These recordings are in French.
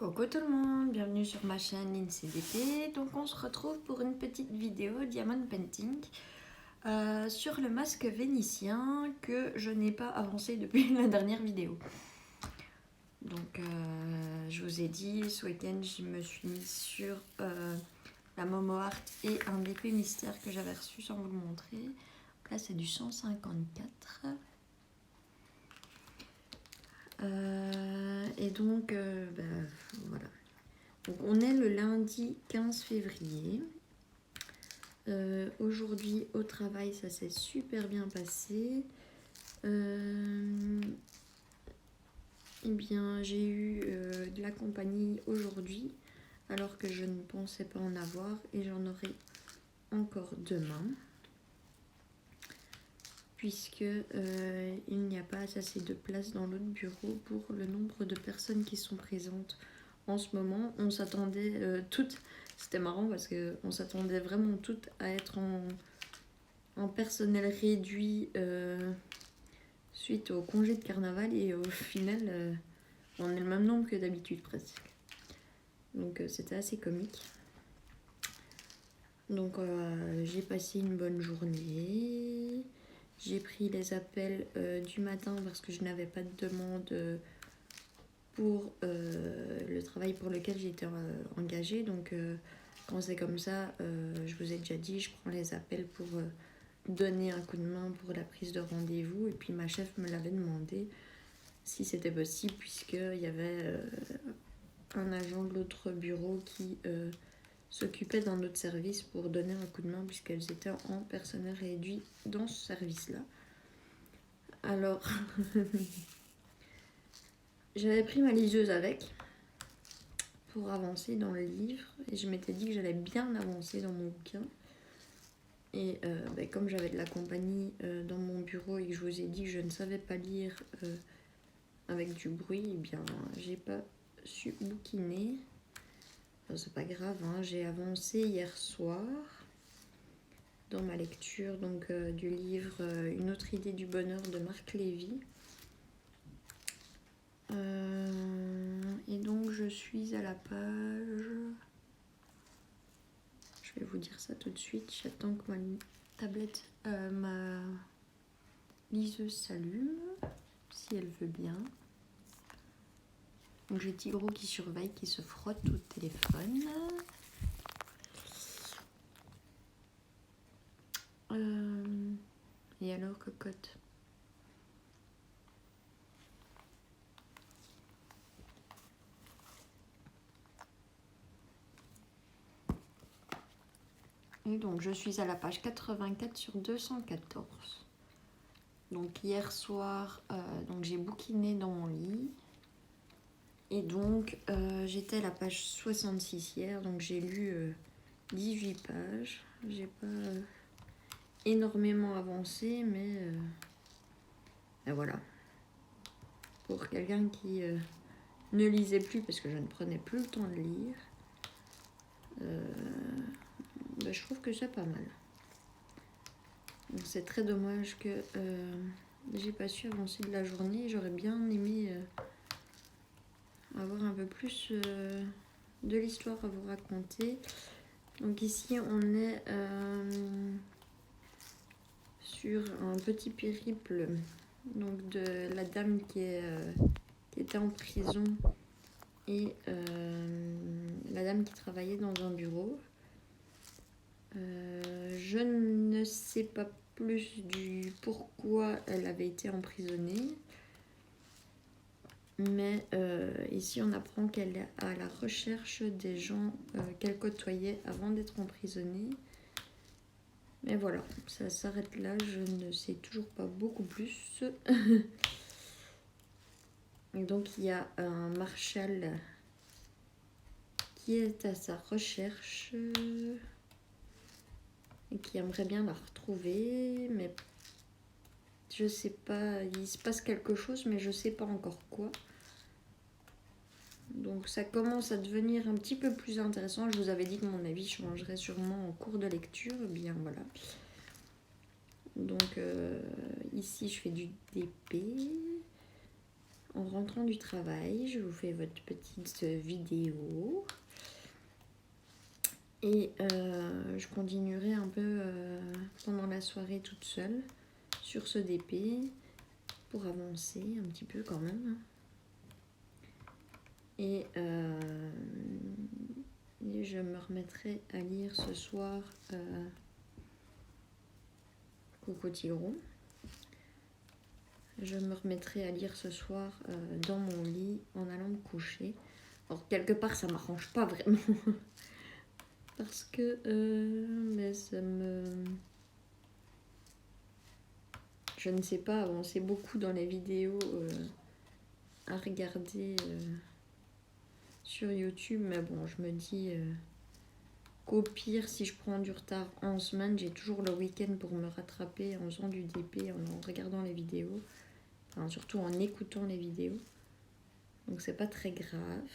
Coucou tout le monde, bienvenue sur ma chaîne InCDP. Donc on se retrouve pour une petite vidéo Diamond Painting sur le masque vénitien que je n'ai pas avancé depuis la dernière vidéo. Donc je vous ai dit, ce week-end je me suis mise sur la Momo Art et un DP mystère que j'avais reçu sans vous le montrer. Donc là c'est du 154. Et donc voilà. Donc on est le lundi 15 février. Aujourd'hui au travail ça s'est super bien passé. Eh bien j'ai eu de la compagnie aujourd'hui alors que je ne pensais pas en avoir et j'en aurai encore demain. Puisque il n'y a pas assez de place dans l'autre bureau pour le nombre de personnes qui sont présentes en ce moment. On s'attendait toutes, c'était marrant parce qu'on s'attendait vraiment toutes à être en personnel réduit suite au congé de carnaval et au final on est le même nombre que d'habitude presque. Donc c'était assez comique. Donc j'ai passé une bonne journée. J'ai pris les appels du matin parce que je n'avais pas de demande pour le travail pour lequel j'étais engagée. Donc quand c'est comme ça, je vous ai déjà dit, je prends les appels pour donner un coup de main pour la prise de rendez-vous. Et puis ma chef me l'avait demandé si c'était possible puisqu'il y avait un agent de l'autre bureau qui s'occupait d'un autre service pour donner un coup de main puisqu'elles étaient en personnel réduit dans ce service-là. Alors, j'avais pris ma liseuse avec pour avancer dans le livre et je m'étais dit que j'allais bien avancer dans mon bouquin. Et comme j'avais de la compagnie dans mon bureau et que je vous ai dit que je ne savais pas lire avec du bruit, eh bien j'ai pas su bouquiner. Enfin, c'est pas grave, hein, j'ai avancé hier soir dans ma lecture donc du livre Une autre idée du bonheur de Marc Lévy. Et donc je suis à la page, je vais vous dire ça tout de suite, j'attends que ma tablette, ma liseuse s'allume, si elle veut bien. Donc j'ai Tigro qui surveille, qui se frotte au téléphone. Et alors, cocotte? Et donc je suis à la page 84 sur 214. Donc hier soir, donc j'ai bouquiné dans mon lit. Et donc j'étais à la page 66 hier, donc j'ai lu 18 pages. J'ai pas énormément avancé, mais voilà. Pour quelqu'un qui ne lisait plus, parce que je ne prenais plus le temps de lire, je trouve que c'est pas mal. Donc c'est très dommage que j'ai pas su avancer de la journée. J'aurais bien aimé avoir un peu plus de l'histoire à vous raconter. Donc ici on est sur un petit périple donc de la dame qui était en prison et la dame qui travaillait dans un bureau. Je ne sais pas plus du pourquoi elle avait été emprisonnée. Mais ici on apprend qu'elle est à la recherche des gens qu'elle côtoyait avant d'être emprisonnée. Mais voilà, ça s'arrête là, je ne sais toujours pas beaucoup plus. Et donc il y a un marshal qui est à sa recherche et qui aimerait bien la retrouver, mais je sais pas, il se passe quelque chose, mais je sais pas encore quoi. Donc ça commence à devenir un petit peu plus intéressant. Je vous avais dit que mon avis changerait sûrement en cours de lecture. Eh bien voilà. Donc ici je fais du DP. en rentrant du travail, je vous fais votre petite vidéo. Et je continuerai un peu pendant la soirée toute seule sur ce DP pour avancer un petit peu quand même. Et je me remettrai à lire ce soir Coco Tigron. Je me remettrai à lire ce soir dans mon lit en allant me coucher. Alors quelque part ça m'arrange pas vraiment parce que ça me... Je ne sais pas avancer beaucoup dans les vidéos à regarder sur YouTube, mais bon, je me dis qu'au pire, si je prends du retard en semaine, j'ai toujours le week-end pour me rattraper en faisant du DP, en regardant les vidéos, enfin, surtout en écoutant les vidéos. Donc c'est pas très grave.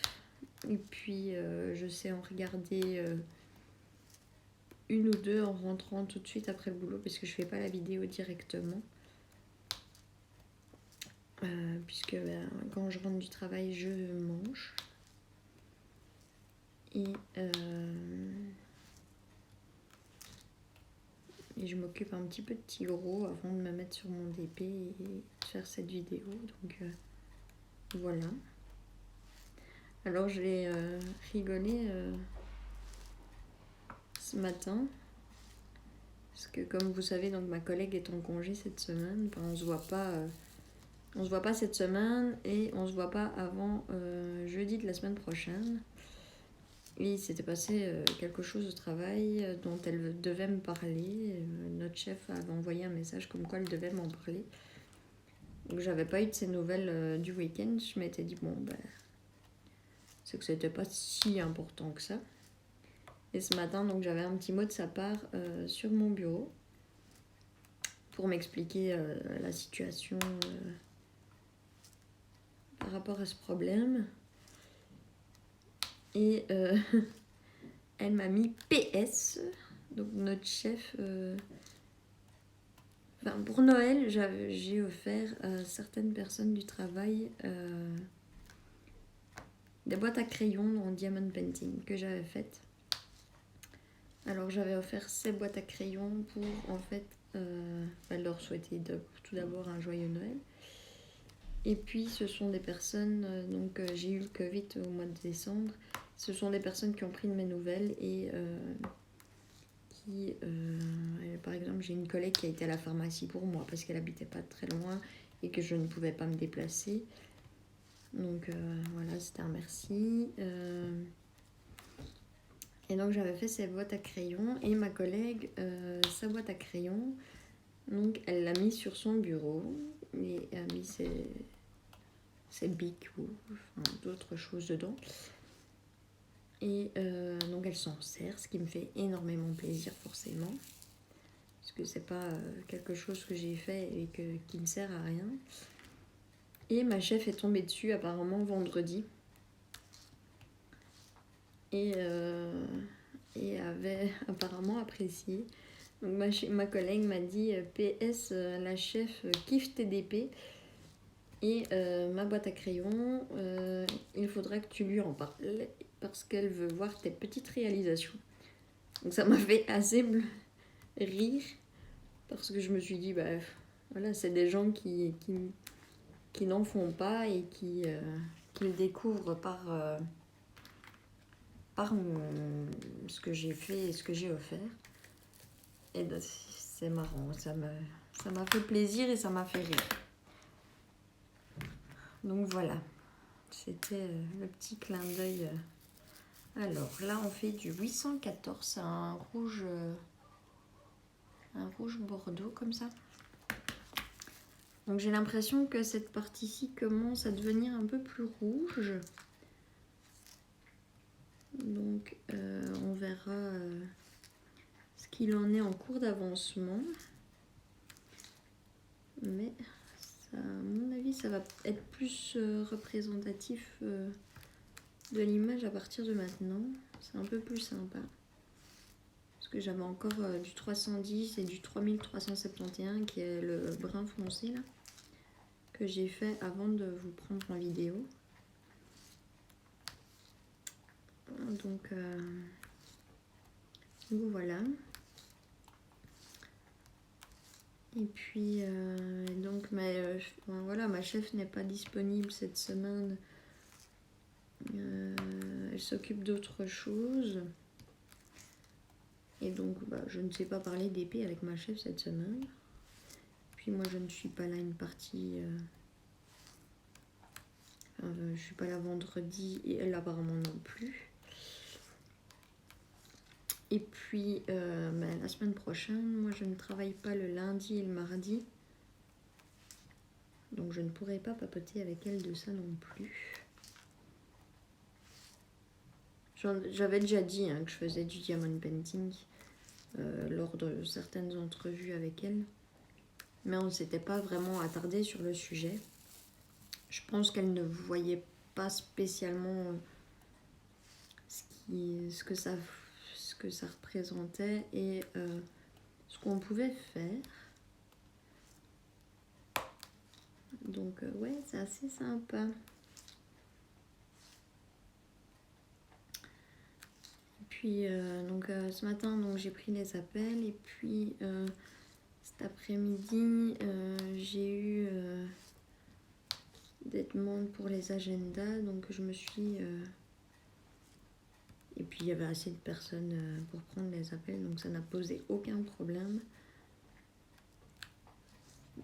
Et puis je sais en regarder une ou deux en rentrant tout de suite après le boulot parce que je fais pas la vidéo directement. Puisque quand je rentre du travail, je mange. Et je m'occupe un petit peu de Tigro avant de me mettre sur mon DP et de faire cette vidéo. Donc voilà. Alors j'ai rigolé ce matin. Parce que comme vous savez, donc ma collègue est en congé cette semaine. Enfin, on se voit pas cette semaine et on se voit pas avant jeudi de la semaine prochaine. Et il s'était passé quelque chose au travail dont elle devait me parler. Notre chef avait envoyé un message comme quoi elle devait m'en parler. Donc j'avais pas eu de ses nouvelles du week-end. Je m'étais dit bon ben c'est que c'était pas si important que ça. Et ce matin donc j'avais un petit mot de sa part sur mon bureau pour m'expliquer la situation par rapport à ce problème. Et elle m'a mis PS, donc notre chef. Enfin, pour Noël, j'ai offert à certaines personnes du travail des boîtes à crayons en diamond painting que j'avais faites. Alors j'avais offert ces boîtes à crayons pour en fait leur souhaiter tout d'abord un joyeux Noël. Et puis ce sont des personnes, donc j'ai eu le Covid au mois de décembre, ce sont des personnes qui ont pris de mes nouvelles et par exemple j'ai une collègue qui a été à la pharmacie pour moi parce qu'elle habitait pas très loin et que je ne pouvais pas me déplacer. Donc voilà, c'était un merci. Et donc j'avais fait ces boîtes à crayons et ma collègue, sa boîte à crayons, donc elle l'a mis sur son bureau et a mis ses bics ou enfin, d'autres choses dedans. Et donc elle s'en sert, ce qui me fait énormément plaisir forcément. Parce que c'est pas quelque chose que j'ai fait et qui ne sert à rien. Et ma chef est tombée dessus apparemment vendredi. Et avait apparemment apprécié. Donc ma collègue m'a dit PS, la chef kiffe TDP. Et ma boîte à crayons, il faudra que tu lui en parles parce qu'elle veut voir tes petites réalisations. Donc ça m'a fait assez rire parce que je me suis dit, bah voilà, c'est des gens qui n'en font pas et qui le découvrent par ce que j'ai fait et ce que j'ai offert. Et ben, c'est marrant, ça m'a fait plaisir et ça m'a fait rire. Donc voilà, c'était le petit clin d'œil. Alors là on fait du 814, c'est un rouge bordeaux comme ça. Donc j'ai l'impression que cette partie-ci commence à devenir un peu plus rouge. Donc on verra ce qu'il en est en cours d'avancement. Mais ça, à mon avis ça va être plus représentatif de l'image à partir de maintenant. C'est un peu plus sympa. Parce que j'avais encore du 310 et du 3371 qui est le brun foncé là. que j'ai fait avant de vous prendre en vidéo. Donc voilà. Et puis donc voilà, ma chef n'est pas disponible cette semaine. Elle s'occupe d'autre chose. Et donc je ne sais pas parler d'épée avec ma chef cette semaine. Puis moi je ne suis pas là une partie. Je suis pas là vendredi et elle apparemment non plus. Et puis la semaine prochaine, moi je ne travaille pas le lundi et le mardi. Donc je ne pourrai pas papoter avec elle de ça non plus. J'avais déjà dit que je faisais du diamond painting lors de certaines entrevues avec elle. Mais on ne s'était pas vraiment attardé sur le sujet. Je pense qu'elle ne voyait pas spécialement ce que ça représentait et ce qu'on pouvait faire. Donc ouais, c'est assez sympa. Et puis ce matin, j'ai pris les appels et puis cet après-midi, j'ai eu des demandes pour les agendas, donc je me suis... Et puis il y avait assez de personnes pour prendre les appels, donc ça n'a posé aucun problème.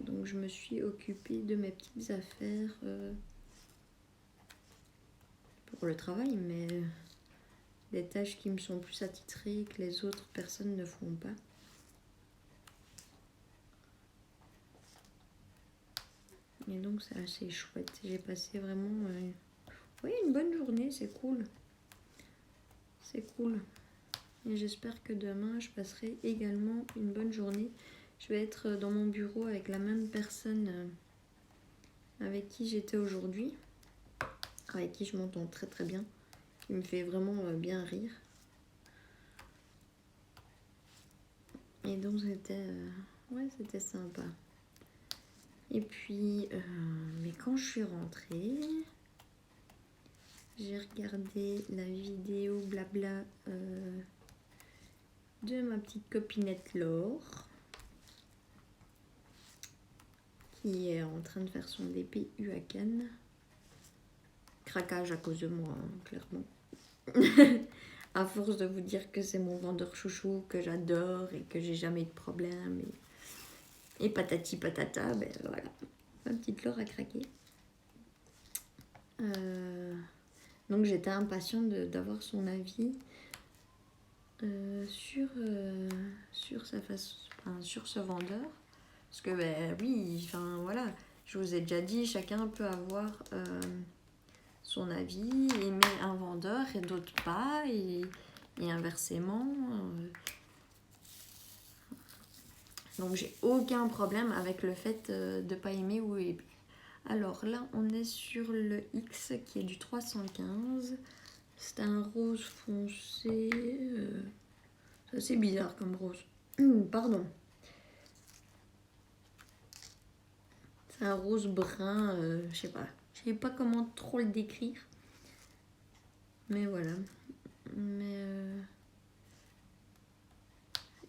Donc je me suis occupée de mes petites affaires pour le travail, mais des tâches qui me sont plus attitrées que les autres personnes ne font pas. Et donc c'est assez chouette. J'ai passé vraiment une bonne journée, c'est cool. C'est cool. Et j'espère que demain, je passerai également une bonne journée. Je vais être dans mon bureau avec la même personne avec qui j'étais aujourd'hui. Avec qui je m'entends très très bien. Qui me fait vraiment bien rire. Et donc c'était sympa. Et puis, mais quand je suis rentrée... J'ai regardé la vidéo blabla de ma petite copinette Laure qui est en train de faire son DPU à Cannes. Craquage à cause de moi, clairement. À force de vous dire que c'est mon vendeur chouchou, que j'adore et que j'ai jamais de problème. Et patati patata, ben voilà. Ma petite Laure a craqué. Donc j'étais impatiente d'avoir son avis sur ce vendeur. Parce que oui, voilà, je vous ai déjà dit, chacun peut avoir son avis, aimer un vendeur et d'autres pas, et inversement. Donc j'ai aucun problème avec le fait de ne pas aimer ou aimer. Alors là, on est sur le X qui est du 315. C'est un rose foncé. C'est assez bizarre comme rose. Pardon. C'est un rose brun, je sais pas. Je sais pas comment trop le décrire. Mais voilà.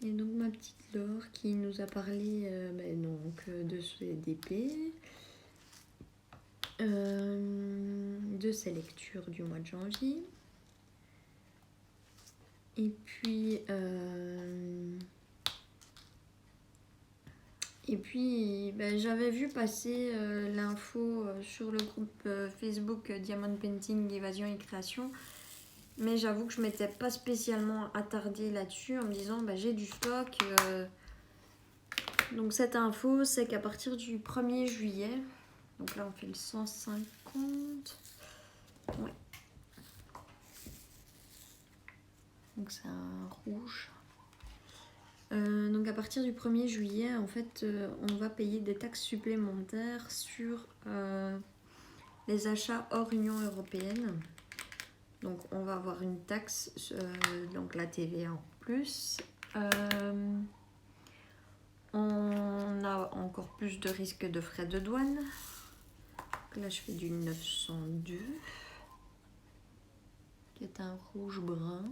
Et donc ma petite Laure qui nous a parlé de ses DP. De ses lectures du mois de janvier. Et puis j'avais vu passer l'info sur le groupe Facebook Diamond Painting, Évasion et Création. Mais j'avoue que je m'étais pas spécialement attardée là-dessus en me disant j'ai du stock. Donc cette info, c'est qu'à partir du 1er juillet, donc là on fait le 150. Ouais. Donc c'est un rouge. Donc à partir du 1er juillet, en fait, on va payer des taxes supplémentaires sur les achats hors Union européenne. Donc on va avoir une taxe, donc la TVA en plus. On a encore plus de risques de frais de douane. Là, je fais du 902, qui est un rouge brun.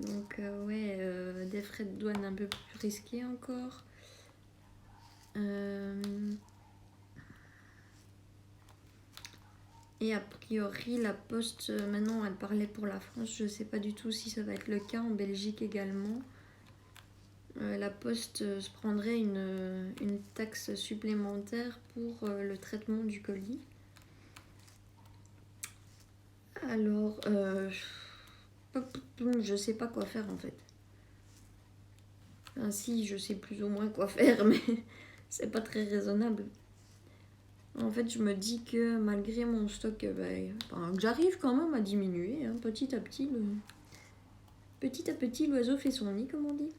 Donc, ouais, des frais de douane un peu plus risqués encore. Et a priori, la Poste, maintenant, elle parlait pour la France. Je ne sais pas du tout si ça va être le cas en Belgique également. La Poste se prendrait une taxe supplémentaire pour le traitement du colis. Alors, je sais pas quoi faire en fait. Enfin, si, je sais plus ou moins quoi faire, mais c'est pas très raisonnable. En fait, je me dis que malgré mon stock, que j'arrive quand même à diminuer, hein, petit à petit. Petit à petit, l'oiseau fait son nid, comme on dit.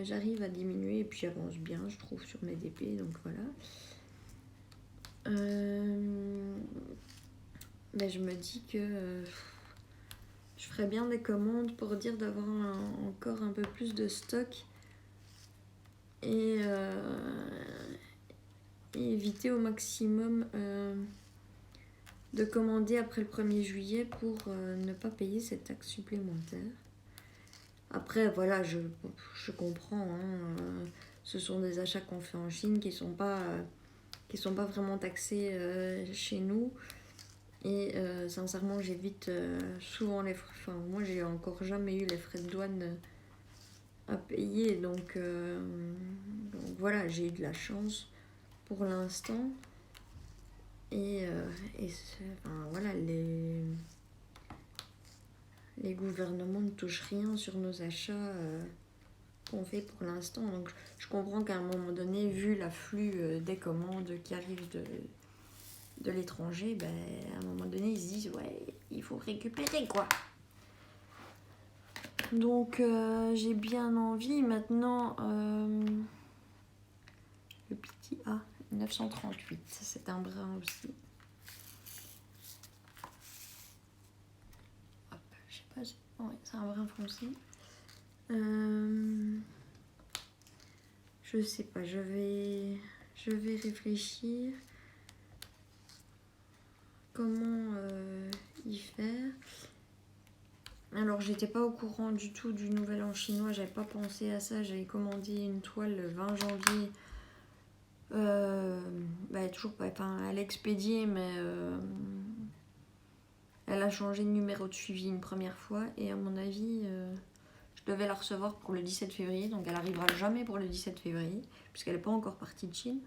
J'arrive à diminuer et puis j'avance bien, je trouve, sur mes DP, donc voilà. Mais je me dis que je ferais bien des commandes pour dire d'avoir encore un peu plus de stock et éviter au maximum de commander après le 1er juillet pour ne pas payer cette taxe supplémentaire. Après, voilà, je comprends, hein, ce sont des achats qu'on fait en Chine qui sont pas vraiment taxés chez nous. Et sincèrement, j'évite souvent les frais. Enfin, moi, j'ai encore jamais eu les frais de douane à payer. Donc voilà, j'ai eu de la chance pour l'instant. Et voilà, les gouvernements ne touchent rien sur nos achats qu'on fait pour l'instant. Donc je comprends qu'à un moment donné, vu l'afflux des commandes qui arrivent de l'étranger, à un moment donné, ils se disent ouais, il faut récupérer quoi. Donc j'ai bien envie maintenant. Le petit A 938, c'est un brun aussi. Hop, je sais pas, ouais, c'est un brun foncé. Je sais pas, je vais réfléchir comment y faire. Alors j'étais pas au courant du tout du nouvel an chinois, j'avais pas pensé à ça, j'avais commandé une toile le 20 janvier. Toujours pas, enfin elle est expédiée, mais elle a changé de numéro de suivi une première fois et à mon avis je devais la recevoir pour le 17 février, donc elle arrivera jamais pour le 17 février puisqu'elle n'est pas encore partie de Chine.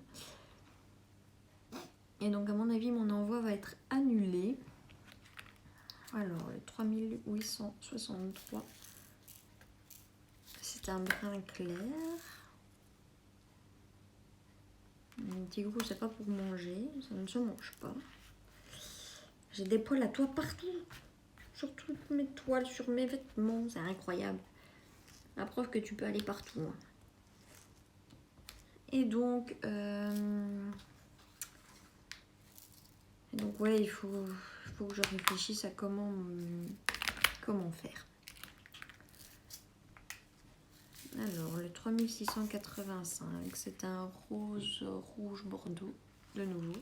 Et donc à mon avis mon envoi va être annulé. Alors le 3863, c'est un brun clair. Mon petit goût, c'est pas pour manger, ça ne se mange pas. J'ai des poils à toile partout, sur toutes mes toiles, sur mes vêtements, c'est incroyable. La preuve que tu peux aller partout. Hein. Et donc ouais, il faut que je réfléchisse à comment faire. Alors, le 3685, c'est un rose rouge bordeaux, de nouveau.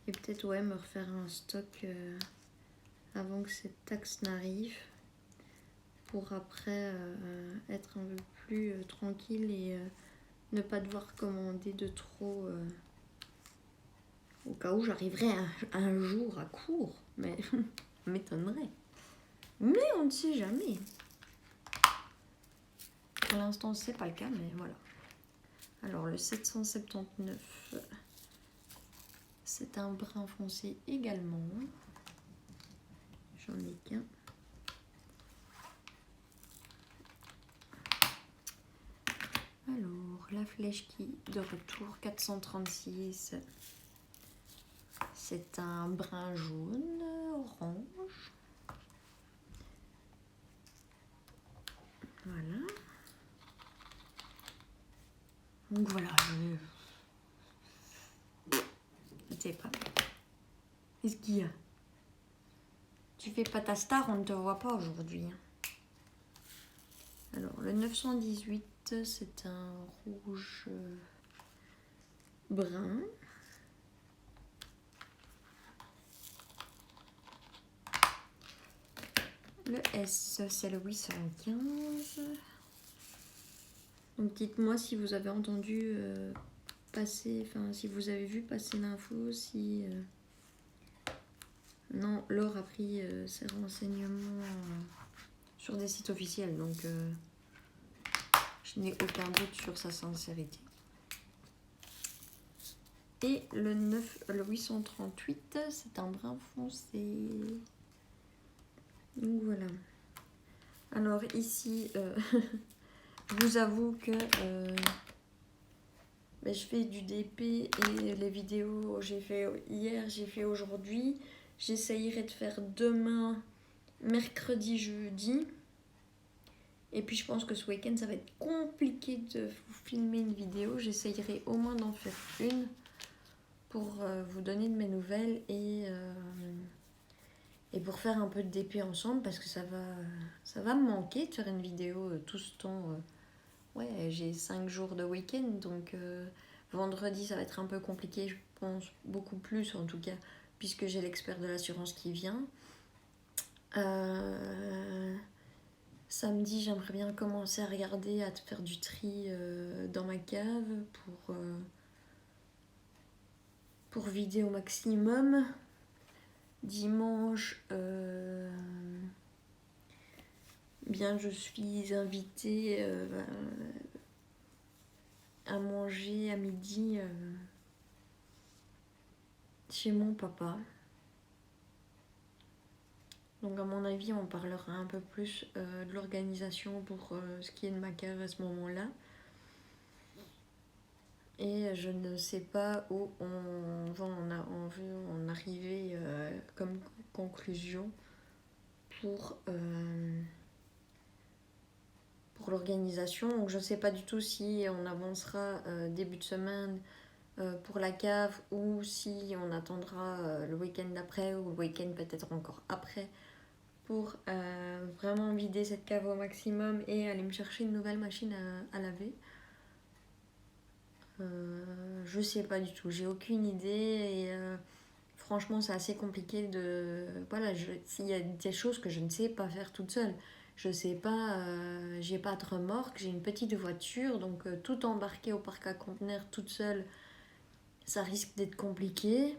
Et peut-être, ouais, me refaire un stock avant que cette taxe n'arrive. Pour après être un peu plus tranquille et ne pas devoir commander de trop au cas où j'arriverais un jour à court, mais m'étonnerait. Mais on ne sait jamais. Pour l'instant, c'est pas le cas, mais voilà. Alors le 779, c'est un brun foncé également. J'en ai qu'un. Alors, la flèche qui de retour, 436, c'est un brun jaune, orange. Voilà. Donc voilà, je sais pas. Qu'est-ce qu'il y a? Tu fais pas ta star, on ne te voit pas aujourd'hui. Alors, le 918, c'est un rouge brun. Le S, c'est le 815. Donc, dites-moi si vous avez entendu passer, enfin, si vous avez vu passer l'info, si... Non, Laure a pris ses renseignements sur des sites officiels, donc je n'ai aucun doute sur sa sincérité. Et le 838, c'est un brun foncé. Donc voilà. Alors ici, je vous avoue que je fais du DP et les vidéos j'ai fait hier, j'ai fait aujourd'hui. J'essayerai de faire demain, mercredi, jeudi. Et puis je pense que ce week-end ça va être compliqué de vous filmer une vidéo. J'essayerai au moins d'en faire une pour vous donner de mes nouvelles et pour faire un peu de DP ensemble parce que ça va me manquer de faire une vidéo tout ce temps. Ouais, j'ai 5 jours de week-end donc vendredi ça va être un peu compliqué, je pense beaucoup plus en tout cas puisque j'ai l'expert de l'assurance qui vient. Samedi, j'aimerais bien commencer à regarder, à faire du tri dans ma cave pour vider au maximum. Dimanche, bien je suis invitée à manger à midi chez mon papa. Donc à mon avis, on parlera un peu plus de l'organisation pour ce qui est de ma cave à ce moment-là. Et je ne sais pas où on va en arriver comme conclusion pour l'organisation. Donc je ne sais pas du tout si on avancera début de semaine pour la cave ou si on attendra le week-end d'après ou le week-end peut-être encore après pour vraiment vider cette cave au maximum et aller me chercher une nouvelle machine à laver. Je sais pas du tout, j'ai aucune idée et franchement c'est assez compliqué de... Voilà, il y a des choses que je ne sais pas faire toute seule. Je sais pas, j'ai pas de remorque, j'ai une petite voiture, donc tout embarquer au parc à conteneurs toute seule, ça risque d'être compliqué.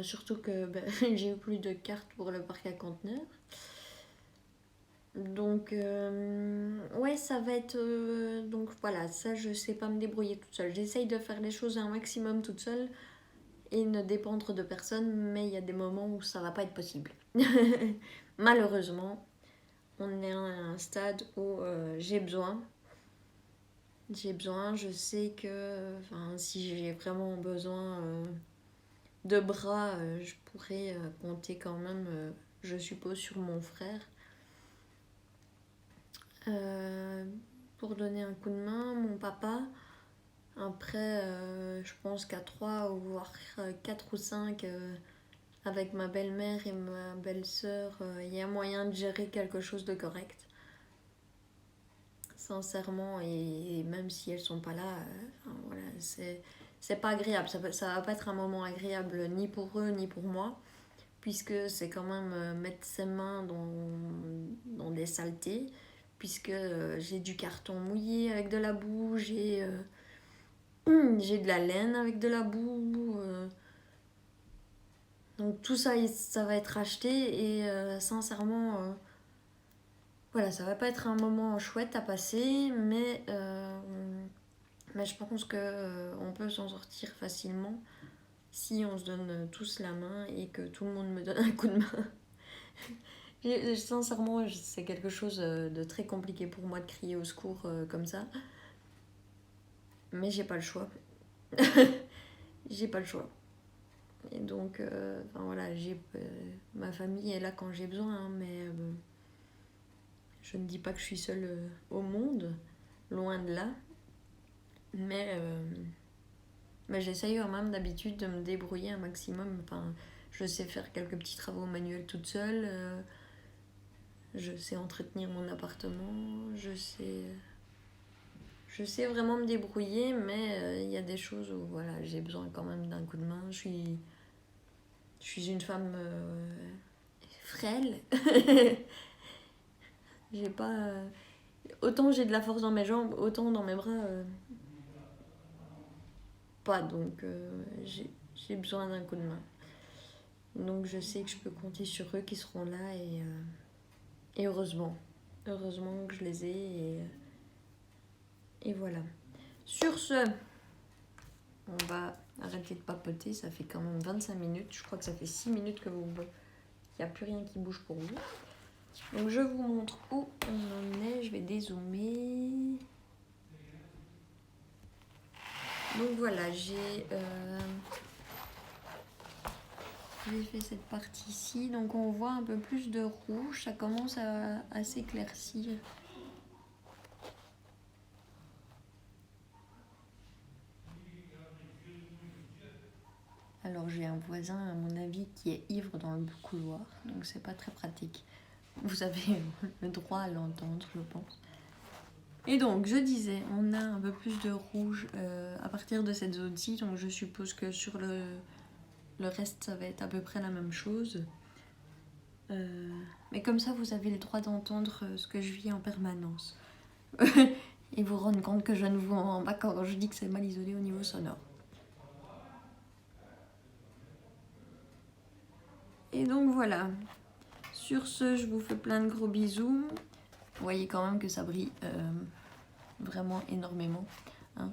Surtout que j'ai eu plus de cartes pour le parc à conteneurs. Donc, ouais, ça va être... donc voilà, ça je sais pas me débrouiller toute seule. J'essaye de faire les choses un maximum toute seule et ne dépendre de personne, mais il y a des moments où ça va pas être possible. Malheureusement, on est à un stade où j'ai besoin, je sais que si j'ai vraiment besoin de bras, je pourrais compter quand même, je suppose, sur mon frère. Pour donner un coup de main, mon papa. Après, je pense qu'à 3 ou voire 4 ou 5, avec ma belle-mère et ma belle-sœur, il y a moyen de gérer quelque chose de correct. Sincèrement, et même si elles sont pas là, voilà, c'est pas agréable. Ça va pas être un moment agréable ni pour eux ni pour moi, puisque c'est quand même mettre ses mains dans des saletés, puisque j'ai du carton mouillé avec de la boue, j'ai de la laine avec de la boue. Donc tout ça, ça va être acheté et sincèrement, voilà, ça va pas être un moment chouette à passer, mais je pense qu'on peut s'en sortir facilement si on se donne tous la main et que tout le monde me donne un coup de main. Sincèrement, c'est quelque chose de très compliqué pour moi de crier au secours comme ça. Mais j'ai pas le choix. J'ai pas le choix. Et donc, voilà, ma famille est là quand j'ai besoin, hein, mais je ne dis pas que je suis seule au monde, loin de là. Mais Mais j'essaye quand même d'habitude de me débrouiller un maximum. Enfin, je sais faire quelques petits travaux manuels toute seule. Je sais entretenir mon appartement. Je sais vraiment me débrouiller, mais il y a des choses où voilà, j'ai besoin quand même d'un coup de main. Je suis une femme frêle. J'ai pas. Autant j'ai de la force dans mes jambes, autant dans mes bras, pas. Donc j'ai besoin d'un coup de main. Donc je sais que je peux compter sur eux qui seront là et heureusement. Heureusement que je les ai et voilà. Sur ce, on va arrêter de papoter. Ça fait quand même 25 minutes. Je crois que ça fait 6 minutes que il n'y a plus rien qui bouge pour vous. Donc je vous montre où on en est. Je vais dézoomer. Donc voilà, j'ai fait cette partie-ci. Donc on voit un peu plus de rouge. Ça commence à s'éclaircir. Alors j'ai un voisin, à mon avis, qui est ivre dans le couloir. Donc c'est pas très pratique. Vous avez le droit à l'entendre, je pense. Et donc, je disais, on a un peu plus de rouge à partir de cette zone-ci. Donc je suppose que sur le reste, ça va être à peu près la même chose. Mais comme ça, vous avez le droit d'entendre ce que je vis en permanence. Et vous rendre compte que je ne vous en pas quand je dis que c'est mal isolé au niveau sonore. Et donc voilà. Sur ce, je vous fais plein de gros bisous. Vous voyez quand même que ça brille vraiment énormément. Hein.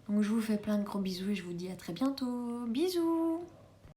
Donc je vous fais plein de gros bisous et je vous dis à très bientôt. Bisous!